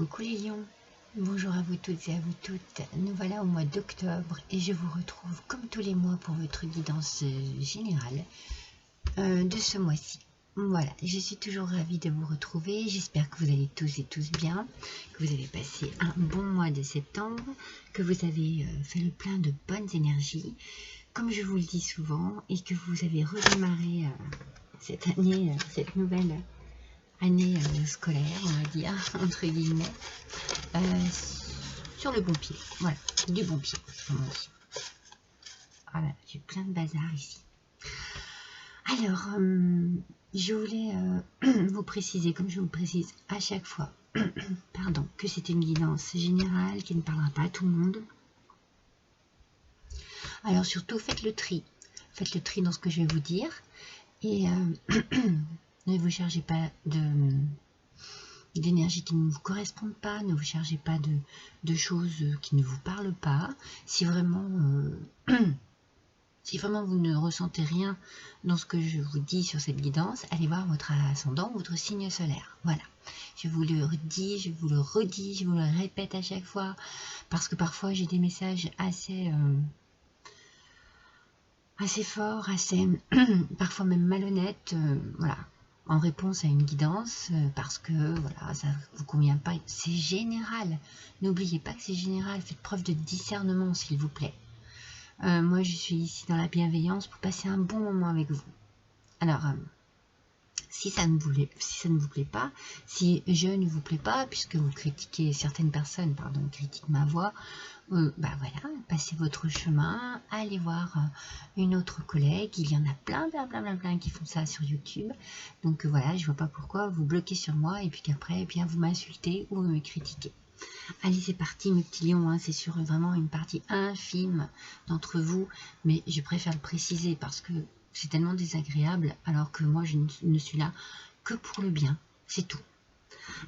Coucou les lions, bonjour à vous toutes et à vous toutes. Nous voilà au mois d'octobre et je vous retrouve comme tous les mois pour votre guidance générale de ce mois-ci. Voilà, je suis toujours ravie de vous retrouver. J'espère que vous allez tous et tous bien, que vous avez passé un bon mois de septembre, que vous avez fait le plein de bonnes énergies, comme je vous le dis souvent, et que vous avez redémarré cette année, cette nouvelle année scolaire, on va dire, entre guillemets, sur le bon pied. Voilà, du bon pied, comme on dit. Voilà, j'ai plein de bazar ici. Alors, je voulais vous préciser, comme je vous précise à chaque fois, pardon, que c'est une guidance générale qui ne parlera pas à tout le monde. Alors surtout, faites le tri. Faites le tri dans ce que je vais vous dire. Et ne vous chargez pas d'énergie qui ne vous correspondent pas, ne vous chargez pas de choses qui ne vous parlent pas. Si vraiment, si vraiment vous ne ressentez rien dans ce que je vous dis sur cette guidance, allez voir votre ascendant, votre signe solaire. Voilà, je vous le redis, je vous le redis, je vous le répète à chaque fois, parce que parfois j'ai des messages assez forts, assez parfois même malhonnêtes, voilà, en réponse à une guidance, parce que voilà, ça ne vous convient pas. C'est général, n'oubliez pas que c'est général, faites preuve de discernement s'il vous plaît. Moi je suis ici dans la bienveillance pour passer un bon moment avec vous. Alors si ça ne vous plaît pas, si je ne vous plais pas, puisque vous critiquez, certaines personnes critiquent ma voix, bah voilà, passez votre chemin, allez voir une autre collègue. Il y en a plein qui font ça sur YouTube. Donc voilà, je vois pas pourquoi vous bloquez sur moi et puis qu'après, eh bien, vous m'insultez ou vous me critiquez. Allez, c'est parti mes petits lions, hein, c'est sur vraiment une partie infime d'entre vous, mais je préfère le préciser parce que c'est tellement désagréable, alors que moi je ne suis là que pour le bien, c'est tout.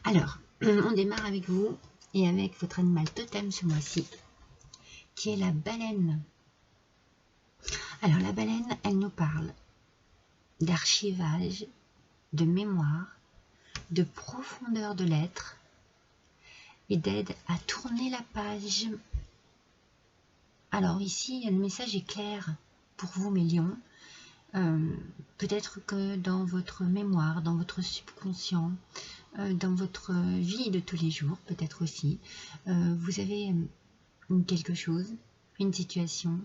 Alors, on démarre avec vous et avec votre animal totem ce mois-ci, qui est la baleine. Alors la baleine, elle nous parle d'archivage, de mémoire, de profondeur de l'être et d'aide à tourner la page. Alors ici, le message est clair pour vous mes lions. Peut-être que dans votre mémoire, dans votre subconscient, dans votre vie de tous les jours, peut-être aussi, vous avez quelque chose, une situation,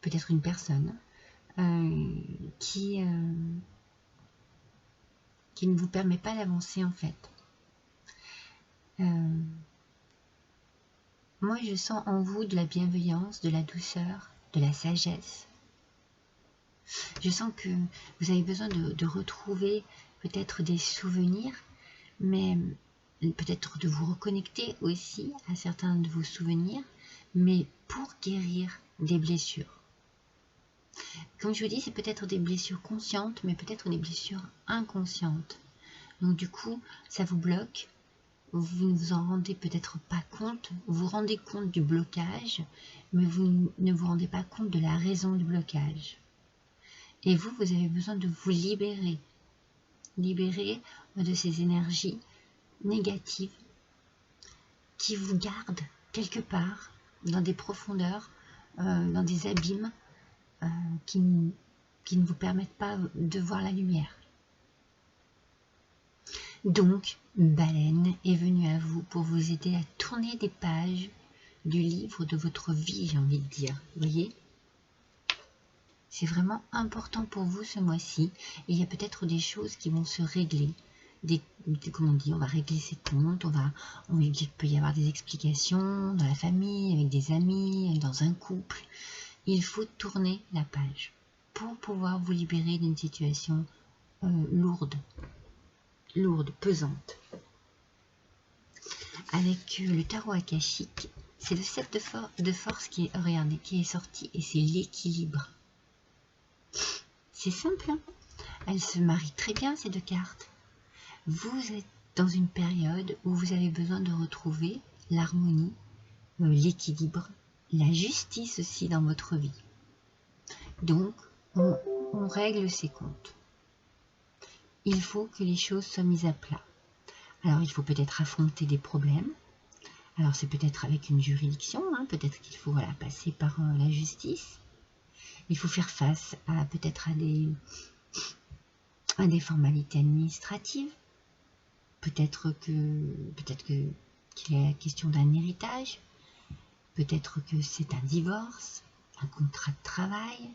peut-être une personne qui ne vous permet pas d'avancer en fait. Moi je sens en vous de la bienveillance, de la douceur, de la sagesse. Je sens que vous avez besoin de retrouver peut-être des souvenirs, mais peut-être de vous reconnecter aussi à certains de vos souvenirs, mais pour guérir des blessures. Comme je vous dis, c'est peut-être des blessures conscientes, mais peut-être des blessures inconscientes. Donc du coup, ça vous bloque, vous ne vous en rendez peut-être pas compte, vous vous rendez compte du blocage, mais vous ne vous rendez pas compte de la raison du blocage. Et vous avez besoin de vous libérer de ces énergies négatives qui vous gardent quelque part dans des profondeurs, dans des abîmes qui ne vous permettent pas de voir la lumière. Donc, Baleine est venue à vous pour vous aider à tourner des pages du livre de votre vie, j'ai envie de dire. Vous voyez ? C'est vraiment important pour vous ce mois-ci. Il y a peut-être des choses qui vont se régler. Comme on dit, on va régler ses comptes, il peut y avoir des explications dans la famille, avec des amis, dans un couple. Il faut tourner la page pour pouvoir vous libérer d'une situation lourde, pesante. Avec le tarot akashique, c'est le 7 de force qui est sorti et c'est l'équilibre. C'est simple, hein, elles se marient très bien ces deux cartes. Vous êtes dans une période où vous avez besoin de retrouver l'harmonie, l'équilibre, la justice aussi dans votre vie. Donc, on règle ses comptes. Il faut que les choses soient mises à plat. Alors, il faut peut-être affronter des problèmes. Alors, c'est peut-être avec une juridiction, hein, peut-être qu'il faut voilà, passer par la justice. Il faut faire face à peut-être à des formalités administratives. Peut-être qu'il y a la question d'un héritage. Peut-être que c'est un divorce, un contrat de travail.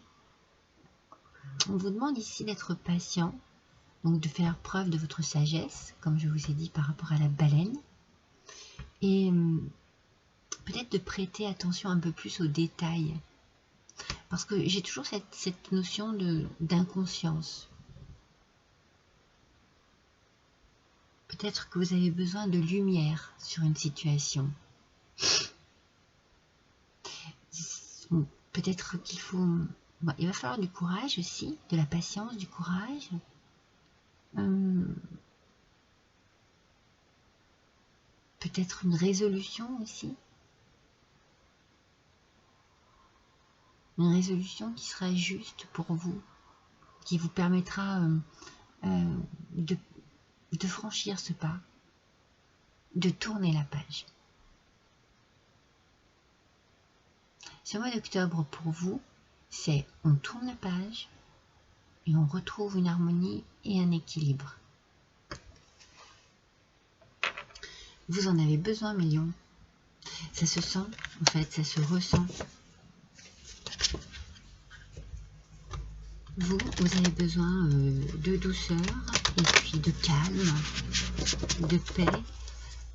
On vous demande ici d'être patient, donc de faire preuve de votre sagesse, comme je vous ai dit par rapport à la baleine. Et peut-être de prêter attention un peu plus aux détails. Parce que j'ai toujours cette notion d'inconscience. Peut-être que vous avez besoin de lumière sur une situation. Peut-être qu'il faut... Bon, il va falloir du courage aussi, de la patience, du courage. Peut-être une résolution aussi. Une résolution qui sera juste pour vous, qui vous permettra de franchir ce pas, de tourner la page. Ce mois d'octobre pour vous, c'est on tourne la page et on retrouve une harmonie et un équilibre. Vous en avez besoin, mes lions. Ça se sent, en fait, ça se ressent. Vous avez besoin de douceur, et puis de calme, de paix,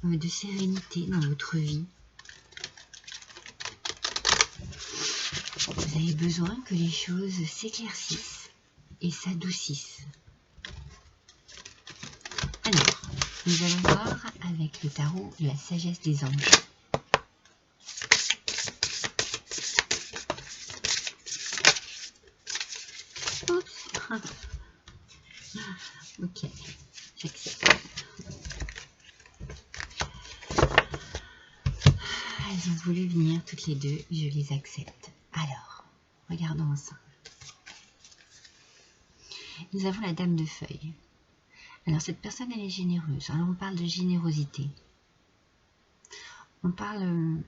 de sérénité dans votre vie. Vous avez besoin que les choses s'éclaircissent et s'adoucissent. Alors, nous allons voir avec le tarot de la sagesse des anges. Oups. Ok, j'accepte. Elles ont voulu venir toutes les deux, je les accepte. Alors, regardons ensemble. Nous avons la dame de feuilles. Alors, cette personne, elle est généreuse. Alors, on parle de générosité. On parle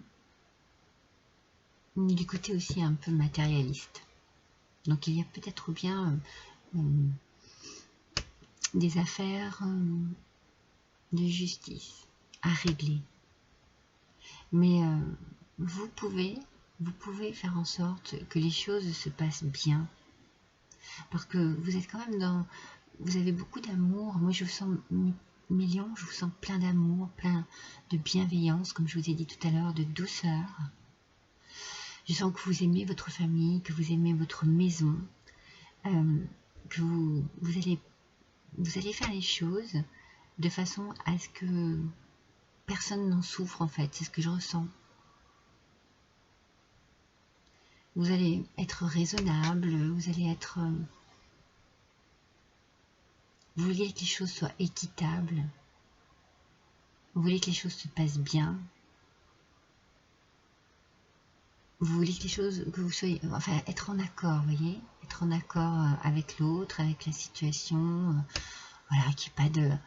du côté aussi un peu matérialiste. Donc, il y a peut-être bien des affaires de justice à régler. Mais vous pouvez faire en sorte que les choses se passent bien. Parce que vous êtes quand même dans... Vous avez beaucoup d'amour. Moi, je vous sens, mes lions, je vous sens plein d'amour, plein de bienveillance, comme je vous ai dit tout à l'heure, de douceur. Je sens que vous aimez votre famille, que vous aimez votre maison, que vous allez faire les choses de façon à ce que personne n'en souffre, en fait. C'est ce que je ressens. Vous allez être raisonnable, vous allez être... Vous voulez que les choses soient équitables. Vous voulez que les choses se passent bien. Vous voulez que les choses, que vous soyez... Enfin, être en accord, vous voyez. Être en accord avec l'autre, avec la situation. Voilà, qu'il n'y ait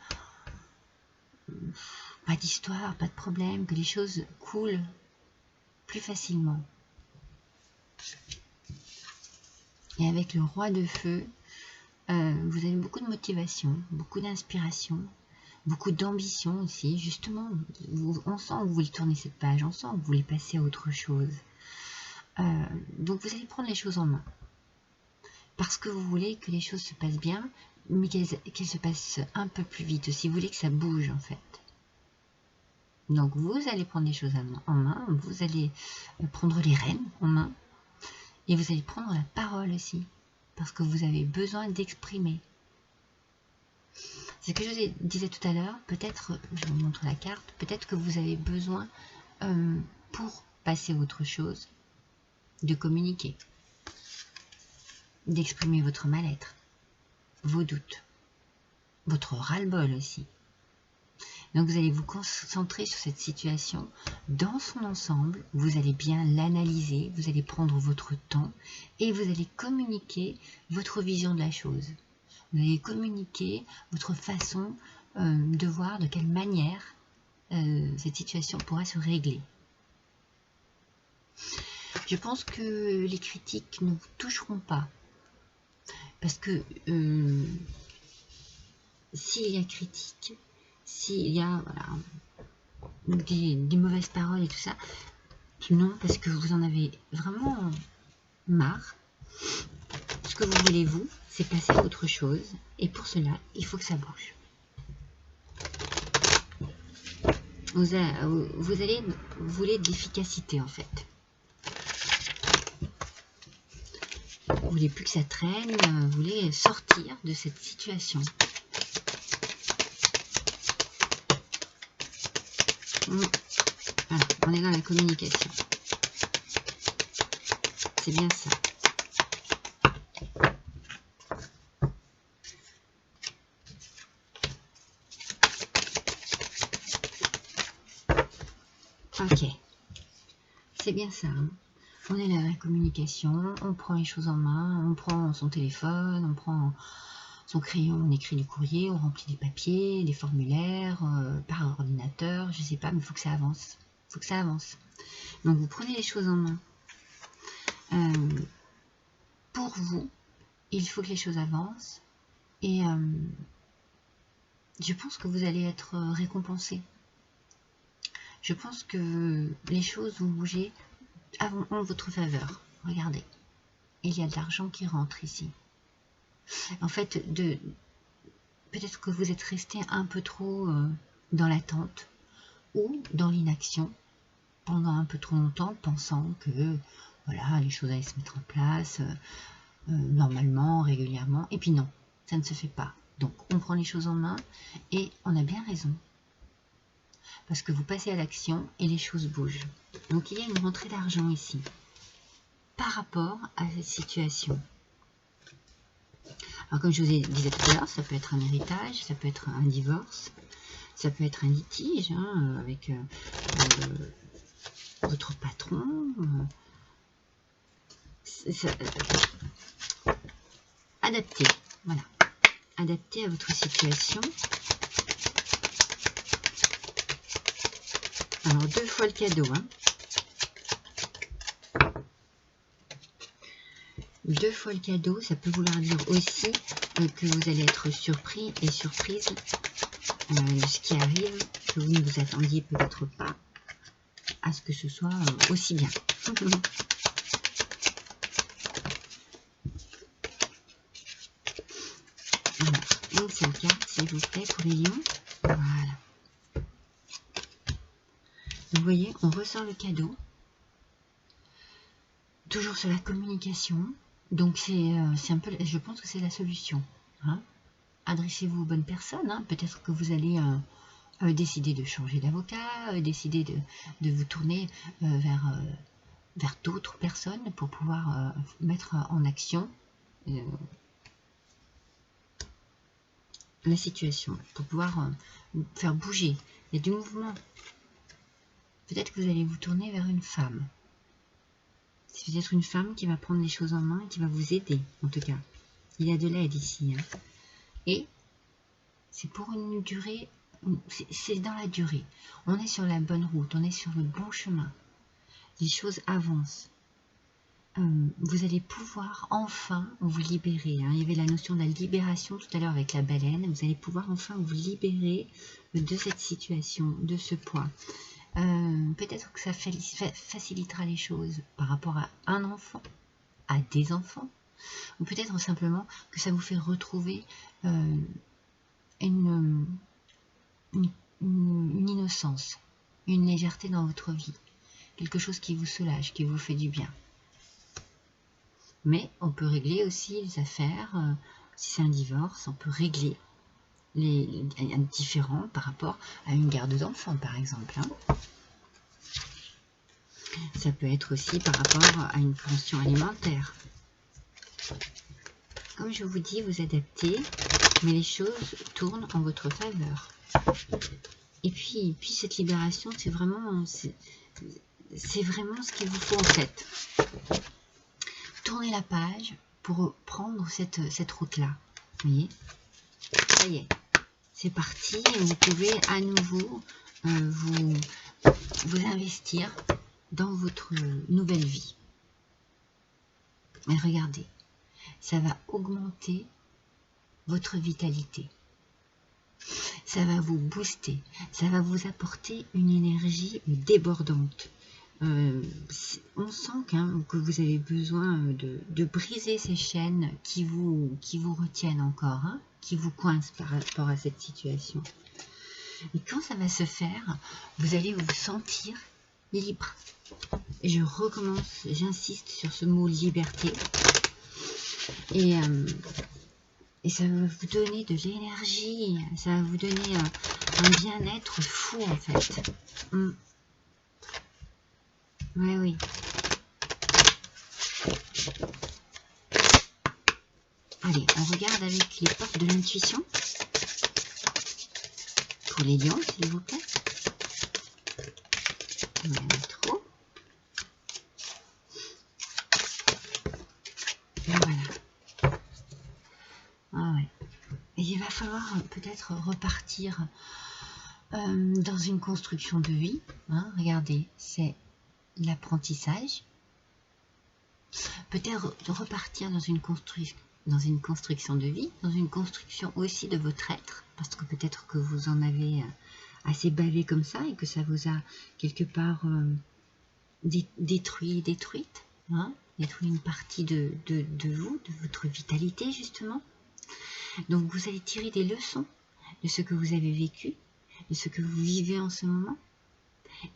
pas d'histoire, pas de problème. Que les choses coulent plus facilement. Et avec le roi de feu, vous avez beaucoup de motivation, beaucoup d'inspiration, beaucoup d'ambition aussi. Justement, on sent que vous voulez tourner cette page, on sent que vous voulez passer à autre chose. Donc vous allez prendre les choses en main. Parce que vous voulez que les choses se passent bien, mais qu'elles se passent un peu plus vite aussi. Vous voulez que ça bouge en fait. Donc vous allez prendre les choses en main, vous allez prendre les rênes en main. Et vous allez prendre la parole aussi. Parce que vous avez besoin d'exprimer. C'est ce que je vous disais tout à l'heure. Peut-être, je vous montre la carte, peut-être que vous avez besoin, pour passer autre chose, de communiquer. D'exprimer votre mal-être, vos doutes, votre ras-le-bol aussi. Donc vous allez vous concentrer sur cette situation dans son ensemble, vous allez bien l'analyser, vous allez prendre votre temps et vous allez communiquer votre vision de la chose. Vous allez communiquer votre façon de voir de quelle manière cette situation pourra se régler. Je pense que les critiques ne vous toucheront pas. Parce que s'il y a critique, s'il y a voilà, des mauvaises paroles et tout ça, non, parce que vous en avez vraiment marre. Ce que vous voulez, vous, c'est passer à autre chose. Et pour cela, il faut que ça bouge. Vous voulez de l'efficacité, en fait. Vous voulez plus que ça traîne. Vous voulez sortir de cette situation. Voilà, on est dans la communication. C'est bien ça. Ok, c'est bien ça. Hein. On est là dans la communication, on prend les choses en main, on prend son téléphone, on prend son crayon, on écrit du courrier, on remplit des papiers, des formulaires, par ordinateur, je sais pas, mais il faut que ça avance. Il faut que ça avance. Donc vous prenez les choses en main. Pour vous, il faut que les choses avancent et je pense que vous allez être récompensé. Je pense que les choses vont bouger en votre faveur. Regardez, il y a de l'argent qui rentre ici. En fait, peut-être que vous êtes resté un peu trop dans l'attente ou dans l'inaction pendant un peu trop longtemps, pensant que voilà, les choses allaient se mettre en place normalement, régulièrement. Et puis non, ça ne se fait pas. Donc, on prend les choses en main et on a bien raison. Parce que vous passez à l'action et les choses bougent. Donc, il y a une rentrée d'argent ici par rapport à cette situation. Alors, comme je vous ai dit tout à l'heure, ça peut être un héritage, ça peut être un divorce, ça peut être un litige hein, avec votre patron. Adapté, voilà. Adapté à votre situation. Alors, 2 fois le cadeau. Hein. 2 fois le cadeau, ça peut vouloir dire aussi que vous allez être surpris et surprise de ce qui arrive, que vous ne vous attendiez peut-être pas à ce que ce soit aussi bien. Voilà. Donc, c'est le cas, s'il vous plaît, pour les lions. Voilà. Vous voyez, on ressort le cadeau. Toujours sur la communication. Donc, c'est un peu, je pense que c'est la solution. Hein. Adressez-vous aux bonnes personnes. Hein. Peut-être que vous allez décider de changer d'avocat, décider de vous tourner vers d'autres personnes pour pouvoir mettre en action la situation, pour pouvoir faire bouger. Il y a du mouvement. Peut-être que vous allez vous tourner vers une femme. C'est peut-être une femme qui va prendre les choses en main et qui va vous aider, en tout cas. Il y a de l'aide ici. Hein. Et c'est pour une durée, c'est dans la durée. On est sur la bonne route, on est sur le bon chemin. Les choses avancent. Vous allez pouvoir enfin vous libérer. Hein. Il y avait la notion de la libération tout à l'heure avec la baleine. Vous allez pouvoir enfin vous libérer de cette situation, de ce poids. Peut-être que ça facilitera les choses par rapport à un enfant, à des enfants, ou peut-être simplement que ça vous fait retrouver une innocence, une légèreté dans votre vie, quelque chose qui vous soulage, qui vous fait du bien. Mais on peut régler aussi les affaires, si c'est un divorce, on peut régler les différends par rapport à une garde d'enfants par exemple. Hein. Ça peut être aussi par rapport à une pension alimentaire. Comme je vous dis, vous adaptez, mais les choses tournent en votre faveur. Et puis cette libération, c'est vraiment ce qu'il vous faut en fait. Tournez la page pour prendre cette route-là. Vous voyez ? Ça y est. c'est parti, et vous pouvez à nouveau vous investir dans votre nouvelle vie. Mais regardez, ça va augmenter votre vitalité. Ça va vous booster, ça va vous apporter une énergie débordante. On sent que vous avez besoin de briser ces chaînes qui vous retiennent encore, qui vous coincent par rapport à cette situation. Et quand ça va se faire, vous allez vous sentir libre. Et je recommence, j'insiste sur ce mot liberté. Et ça va vous donner de l'énergie, ça va vous donner un bien-être fou en fait. Ouais, oui. Allez, on regarde avec les portes de l'intuition. Pour les lions, s'il vous plaît. Il y en a trop. Et voilà. Ah ouais. Et il va falloir peut-être repartir dans une construction de vie. Regardez, c'est l'apprentissage. Peut-être repartir dans une construction de vie, dans une construction aussi de votre être, parce que peut-être que vous en avez assez bavé comme ça et que ça vous a quelque part détruite, détruit une partie de vous, de votre vitalité justement. Donc vous allez tirer des leçons de ce que vous avez vécu, de ce que vous vivez en ce moment,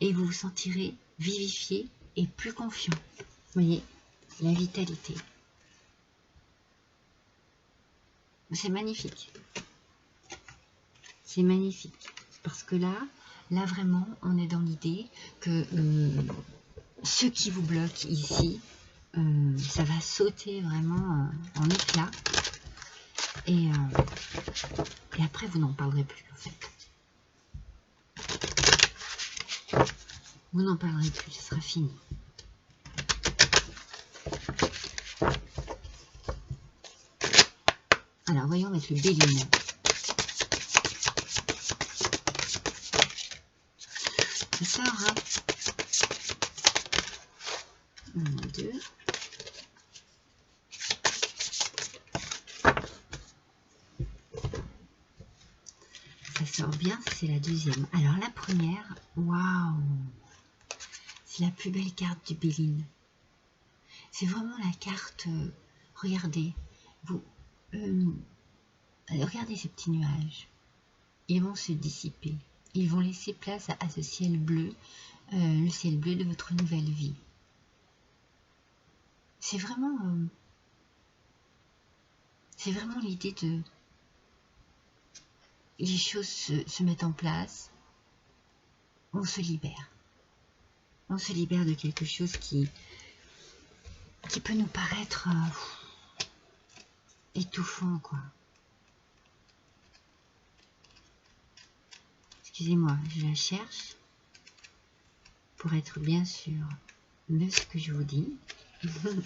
et vous vous sentirez vivifié et plus confiant. Vous voyez, la vitalité. C'est magnifique. C'est magnifique. Parce que là vraiment, on est dans l'idée que ce qui vous bloque ici, ça va sauter vraiment en éclats. Et après, vous n'en parlerez plus, en fait. Vous n'en parlerez plus, ce sera fini. Alors, voyons avec le Béline. Ça sort, 1, 2. Ça sort bien, c'est la deuxième. Alors, la première, waouh! C'est la plus belle carte du Béline. C'est vraiment la carte, regardez, regardez ces petits nuages. Ils vont se dissiper. Ils vont laisser place à ce ciel bleu, le ciel bleu de votre nouvelle vie. C'est vraiment l'idée de... Les choses se mettent en place. On se libère. On se libère de quelque chose qui peut nous paraître étouffant, quoi. Excusez-moi, je la cherche pour être bien sûr de ce que je vous dis. Elle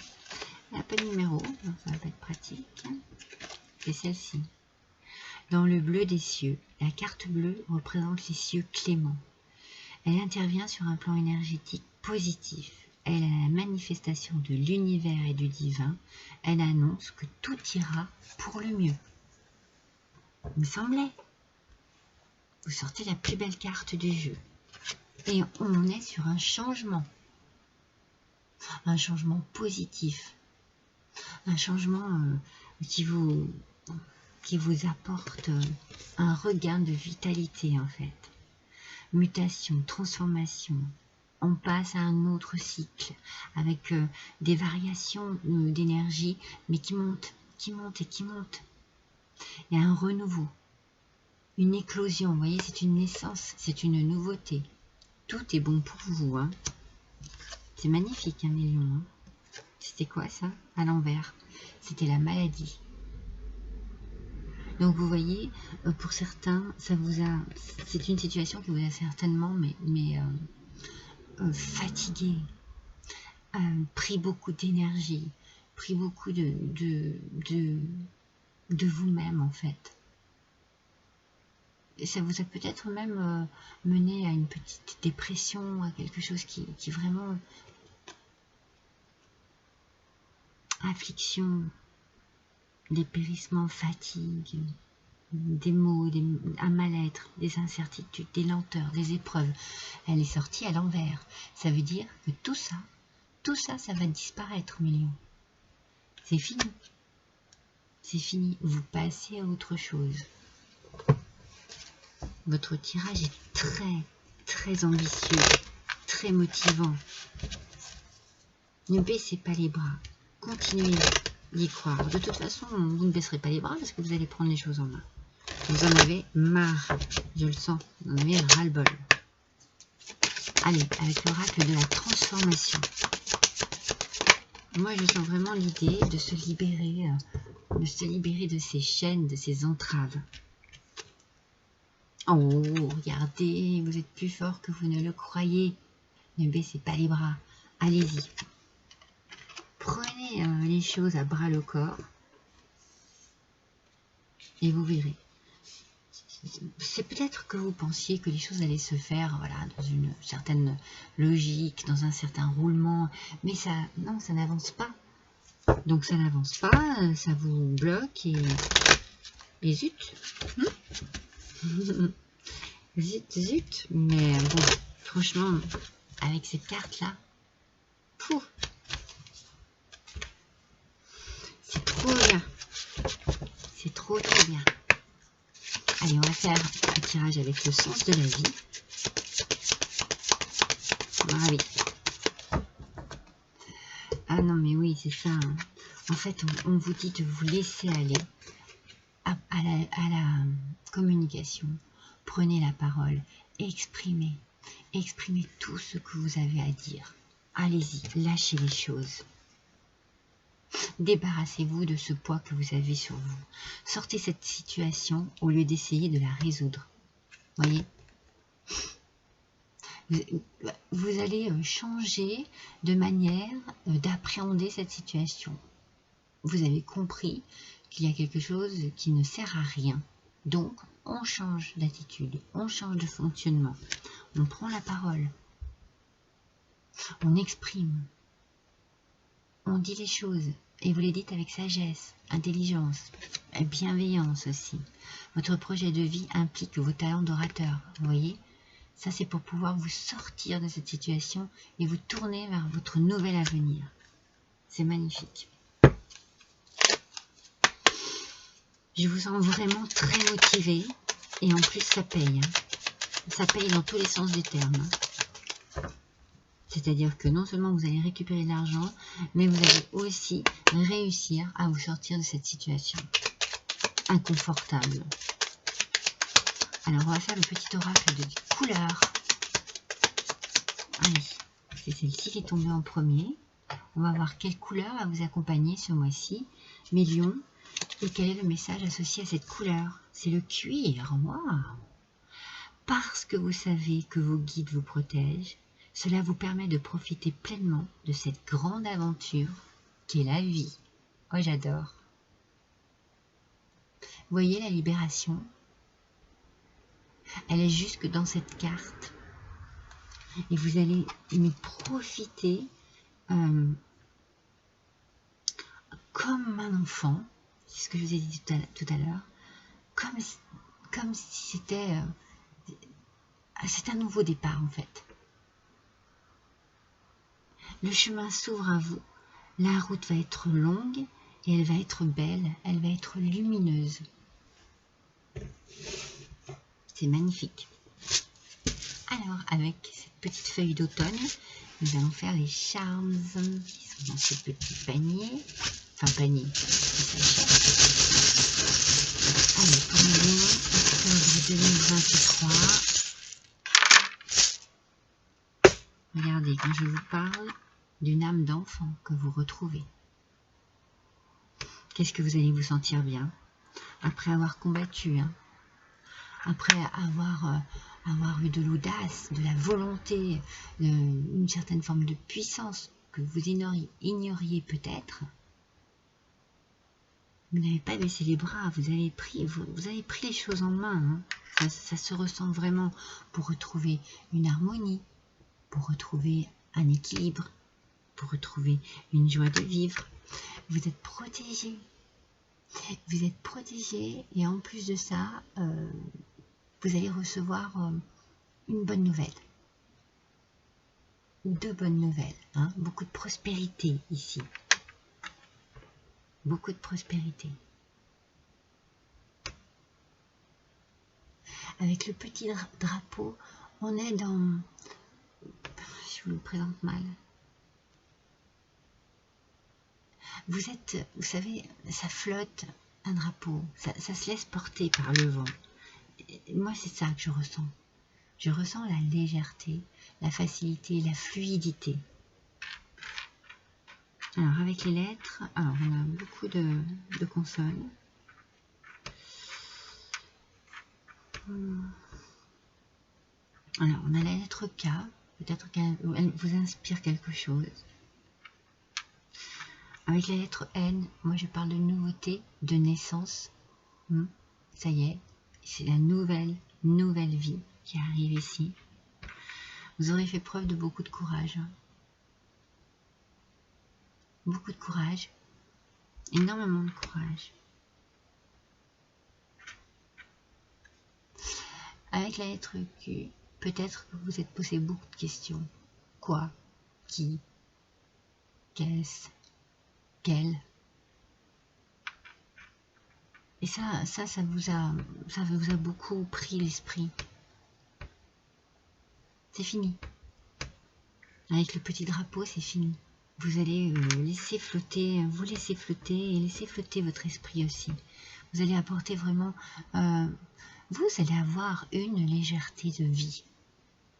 n'a pas de numéro, donc ça va pas être pratique. C'est celle-ci. Dans le bleu des cieux, la carte bleue représente les cieux cléments. Elle intervient sur un plan énergétique positif. Elle est la manifestation de l'univers et du divin. Elle annonce que tout ira pour le mieux. Il me semblait. Vous sortez la plus belle carte du jeu. Et on est sur un changement. Un changement positif. Un changement qui vous apporte un regain de vitalité en fait. Mutation, transformation. On passe à un autre cycle avec des variations d'énergie, mais qui montent et qui montent. Il y a un renouveau, une éclosion. Vous voyez, c'est une naissance, c'est une nouveauté. Tout est bon pour vous. C'est magnifique, les lions. C'était quoi ça? À l'envers. C'était la maladie. Donc vous voyez, pour certains, c'est une situation qui vous a certainement fatigué, pris beaucoup d'énergie, pris beaucoup de vous-même en fait. ça vous a peut-être même mené à une petite dépression, à quelque chose qui vraiment... Affliction, dépérissement, fatigue, des maux, un mal-être, des incertitudes, des lenteurs, des épreuves. Elle est sortie à l'envers. Ça veut dire que tout ça, ça va disparaître, million. C'est fini. C'est fini. Vous passez à autre chose. Votre tirage est très, très ambitieux, très motivant. Ne baissez pas les bras. Continuez d'y croire. De toute façon, vous ne baisserez pas les bras parce que vous allez prendre les choses en main. Vous en avez marre, je le sens, vous en avez ras-le-bol. Allez, avec l'oracle de la transformation. Moi, je sens vraiment l'idée de se libérer de ces chaînes, de ces entraves. Oh, regardez, vous êtes plus fort que vous ne le croyez. Ne baissez pas les bras. Allez-y. Prenez les choses à bras le corps et vous verrez. C'est peut-être que vous pensiez que les choses allaient se faire voilà, dans une certaine logique, dans un certain roulement, mais ça, non, ça n'avance pas. Donc ça n'avance pas, ça vous bloque et zut. Zut, mais bon, franchement, avec cette carte-là, c'est trop bien. C'est trop bien. Allez, on va faire un tirage avec le sens de la vie. Voilà. Ah non, mais oui, c'est ça. Hein. En fait, on vous dit de vous laisser aller à la communication. Prenez la parole, exprimez tout ce que vous avez à dire. Allez-y, lâchez les choses. Débarrassez-vous de ce poids que vous avez sur vous. Sortez cette situation au lieu d'essayer de la résoudre. Voyez ? Vous allez changer de manière d'appréhender cette situation. Vous avez compris qu'il y a quelque chose qui ne sert à rien. Donc, on change d'attitude, on change de fonctionnement. On prend la parole. On exprime. On dit les choses. Et vous les dites avec sagesse, intelligence, et bienveillance aussi. Votre projet de vie implique vos talents d'orateur. Vous voyez ? Ça, c'est pour pouvoir vous sortir de cette situation et vous tourner vers votre nouvel avenir. C'est magnifique. Je vous sens vraiment très motivé et en plus, ça paye. Hein. Ça paye dans tous les sens du terme. C'est-à-dire que non seulement vous allez récupérer de l'argent, mais vous allez aussi réussir à vous sortir de cette situation inconfortable. Alors, on va faire le petit oracle de couleurs. Allez, c'est celle-ci qui est tombée en premier. On va voir quelle couleur va vous accompagner ce mois-ci, mes lions, et quel est le message associé à cette couleur. C'est le cuir. Wow. Parce que vous savez que vos guides vous protègent, cela vous permet de profiter pleinement de cette grande aventure qu'est la vie. Oh, j'adore. Voyez la libération? Elle est jusque dans cette carte. Et vous allez y profiter comme un enfant. C'est ce que je vous ai dit tout à l'heure. Comme si c'était un nouveau départ en fait. Le chemin s'ouvre à vous. La route va être longue et elle va être belle, elle va être lumineuse. C'est magnifique. Alors, avec cette petite feuille d'automne, nous allons faire les charms qui sont dans ce petit panier. Enfin, panier. Allez, pour le mois octobre 2023. Regardez, quand je vous parle d'une âme d'enfant que vous retrouvez, qu'est-ce que vous allez vous sentir bien après avoir combattu, hein, après avoir eu de l'audace, de la volonté, une certaine forme de puissance que vous ignoriez peut-être. Vous n'avez pas baissé les bras, vous avez pris les choses en main. Hein. Ça se ressent vraiment pour retrouver une harmonie, pour retrouver un équilibre, pour retrouver une joie de vivre. Vous êtes protégé. Vous êtes protégé et en plus de ça, vous allez recevoir une bonne nouvelle. 2 bonnes nouvelles. Hein. Beaucoup de prospérité ici. Beaucoup de prospérité. Avec le petit drapeau, on est dans... Je vous le présente mal. Vous savez, ça flotte, un drapeau. Ça se laisse porter par le vent. Et moi, c'est ça que je ressens. Je ressens la légèreté, la facilité, la fluidité. Alors, avec les lettres, alors on a beaucoup de consonnes. Alors, on a la lettre K. Peut-être qu'elle vous inspire quelque chose. Avec la lettre N, moi je parle de nouveauté, de naissance. Ça y est, c'est la nouvelle vie qui arrive ici. Vous aurez fait preuve de beaucoup de courage. Beaucoup de courage. Énormément de courage. Avec la lettre Q, peut-être que vous vous êtes posé beaucoup de questions. Quoi? Qui? Qu'est-ce? Quel? Et ça vous a beaucoup pris l'esprit. C'est fini. Avec le petit drapeau, c'est fini. Vous allez laisser flotter et laisser flotter votre esprit aussi. Vous allez apporter vraiment... vous allez avoir une légèreté de vie,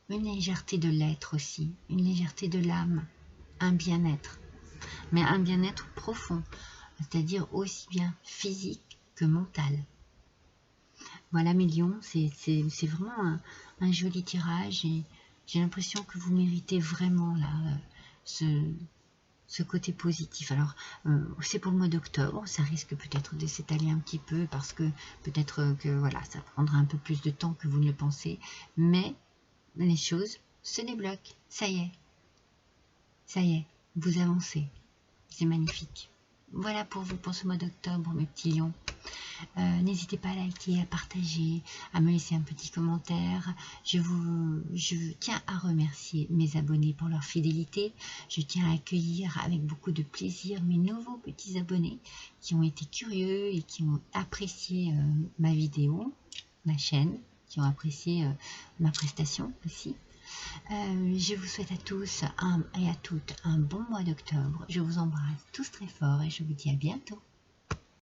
une légèreté de l'être aussi, une légèreté de l'âme, un bien-être, mais un bien-être profond, c'est-à-dire aussi bien physique que mental. Voilà mes lions, c'est vraiment un joli tirage et j'ai l'impression que vous méritez vraiment là, ce côté positif. Alors, c'est pour le mois d'octobre, ça risque peut-être de s'étaler un petit peu parce que peut-être que voilà, ça prendra un peu plus de temps que vous ne le pensez, mais les choses se débloquent. Ça y est, vous avancez. C'est magnifique. Voilà pour vous pour ce mois d'octobre, mes petits lions. N'hésitez pas à liker, à partager, à me laisser un petit commentaire. Je tiens à remercier mes abonnés pour leur fidélité. Je tiens à accueillir avec beaucoup de plaisir mes nouveaux petits abonnés qui ont été curieux et qui ont apprécié ma vidéo, ma chaîne, qui ont apprécié ma prestation aussi. Je vous souhaite à tous et à toutes un bon mois d'octobre. Je vous embrasse tous très fort et je vous dis à bientôt.